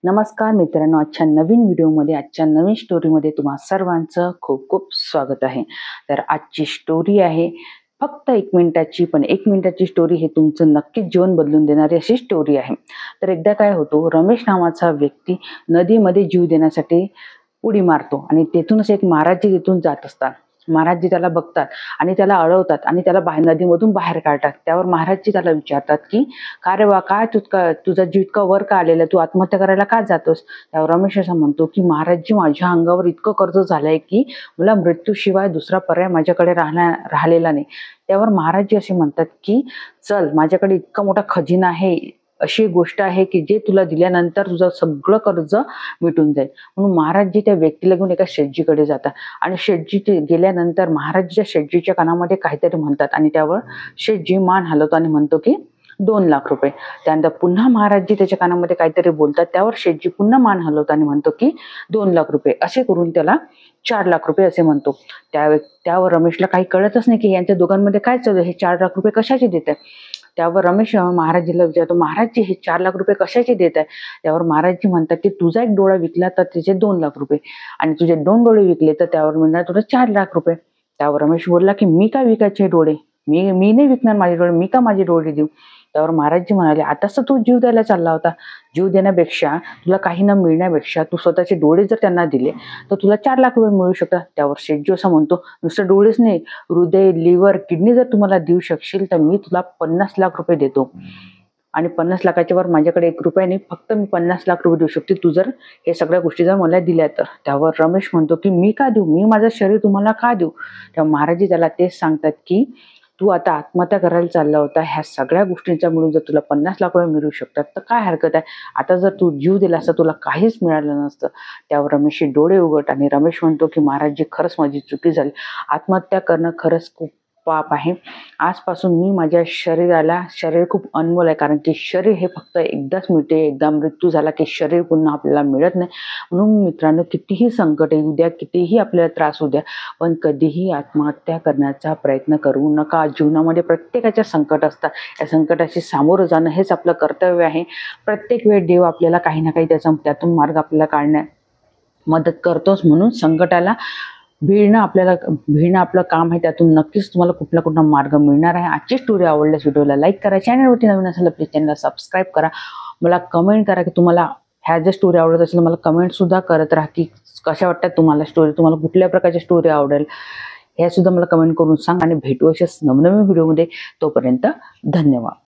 नमस्कार मित्रांनो, आजच्या नवीन व्हिडिओमध्ये आजच्या नवीन स्टोरीमध्ये तुम्हा सर्वांचं खूप खूप स्वागत आहे। तर आजची स्टोरी आहे फक्त 1 मिनिटाची, पण 1 मिनिटाची स्टोरी हे तुमचं नक्कीच जीवन बदलून देणारी अशी स्टोरी आहे। तर एकदा काय होतो, रमेश नावाचा व्यक्ती नदीमध्ये जीव देण्यासाठी उडी मारतो आणि तेथूनच एक महाराजजी तिथून जात असतात। महाराजजी त्याला बघतात आणि त्याला अडवतात आणि त्याला नदीमधून बाहेर काढतात। त्यावर महाराजजी त्याला विचारतात की का रे वा, काय तुझा जीव इतका वर का आलेला, तू आत्महत्या करायला का जातोस? त्यावर रमेश असं म्हणतो की महाराजजी, माझ्या अंगावर इतकं कर्ज झालंय की मला मृत्यूशिवाय दुसरा पर्याय माझ्याकडे राहिलेला नाही। त्यावर महाराजजी असे म्हणतात की चल, माझ्याकडे इतका मोठा खजिना आहे, अशी गोष्ट आहे की जे तुला दिल्यानंतर तुझं सगळं कर्ज मिटून जाईल। म्हणून महाराजजी त्या व्यक्तीला घेऊन एका शेठजीकडे जातात आणि शेठजी गेल्यानंतर महाराजच्या शेठजीच्या कानामध्ये काहीतरी म्हणतात आणि त्यावर शेठजी मान हलवतो आणि म्हणतो की 2 लाख रुपये। त्यानंतर पुन्हा महाराजजी त्याच्या कानामध्ये काहीतरी बोलतात, त्यावर शेठजी पुन्हा मान हलवतो आणि म्हणतो की 2 लाख रुपये, असे करून त्याला 4 लाख रुपये असे म्हणतो। त्यावर रमेशला काही कळतच नाही की यांच्या दोघांमध्ये काय चालू आहे, हे 4 लाख रुपये कशाचे देत आहे। त्यावर रमेश महाराजजीला विचारतो, महाराजजी हे 4 लाख रुपये कशाचे देत आहे? त्यावर महाराजजी म्हणतात की तुझा 1 डोळा विकला तर त्याचे 2 लाख रुपये आणि तुझे 2 डोळे विकले तर त्यावर मिळणार तुला 4 लाख रुपये। त्यावर रमेश बोलला की मी का विकायचे डोळे, मी नाही विकणार माझे डोळे, मी का माझे डोळे देऊ? त्यावर महाराजजी म्हणाले, आताच तर तू जीव द्यायला चालला होता, जीव देण्यापेक्षा तुला काही न मिळण्यापेक्षा तू स्वतःचे डोळे जर त्यांना दिले तर तुला 4 लाख रुपये मिळू शकतात। त्यावर शेठजी असं म्हणतो, नुसतं डोळेच नाही, हृदय, लिव्हर, किडनी जर तुम्हाला देऊ शकशील तर मी तुला 50 लाख रुपये देतो आणि 50 लाखाच्या वर माझ्याकडे 1 रुपया नाही, फक्त मी 50 लाख रुपये देऊ शकते, तू जर हे सगळ्या गोष्टी जर मला दिल्या तर। त्यावर रमेश म्हणतो की मी का देऊ, मी माझं शरीर तुम्हाला का देऊ? तेव्हा महाराजजी त्याला तेच सांगतात की तू आता आत्महत्या करायला चालला होता, ह्या सगळ्या गोष्टींच्या मिळून जर तुला 50 लाख रुपये मिळू शकतात तर काय हरकत आहे? आता जर तू जीव दिला असता तुला काहीच मिळालं नसतं। त्यावर रमेशचे डोळे उघड आणि रमेश म्हणतो की महाराजजी, खरंच माझी चुकी झाली, आत्महत्या करणं खरंच खूप पाप आहे। आजपासून मी माझ्या शरीर खूप अनमोल आहे, कारण की शरीर हे फक्त एकदाच मिळते, एकदा मृत्यू झाला की शरीर पुन्हा आपल्याला मिळत नाही। म्हणून मित्रांनो, कितीही संकट येऊ द्या, कितीही आपल्याला त्रास होऊ द्या, पण कधीही आत्महत्या करण्याचा प्रयत्न करू नका। जीवनामध्ये प्रत्येकाच्या संकट असतात, या संकटाशी सामोरं जाणं हेच आपलं कर्तव्य आहे। प्रत्येक वेळ देव आपल्याला काही ना काही त्यातून मार्ग आपल्याला काढण्यात मदत करतोच। म्हणून संकटाला भिडणं आपलं काम आहे, त्यातून नक्कीच तुम्हाला कुठला कुठला मार्ग मिळणार आहे। आजची स्टोरी आवडल्यास व्हिडिओला लाईक करा, चॅनलवरती नवीन असेल तर प्लीज चॅनलला सबस्क्राईब करा, मला कमेंट करा की तुम्हाला ह्या जर स्टोरी आवडत असेल मला कमेंट सुद्धा करत राहा की कशा वाटतात तुम्हाला स्टोरी, तुम्हाला कुठल्या प्रकारची स्टोरी आवडेल हे सुद्धा मला कमेंट करून सांगा आणि भेटू अशाच नवनवीन व्हिडिओमध्ये। तोपर्यंत धन्यवाद।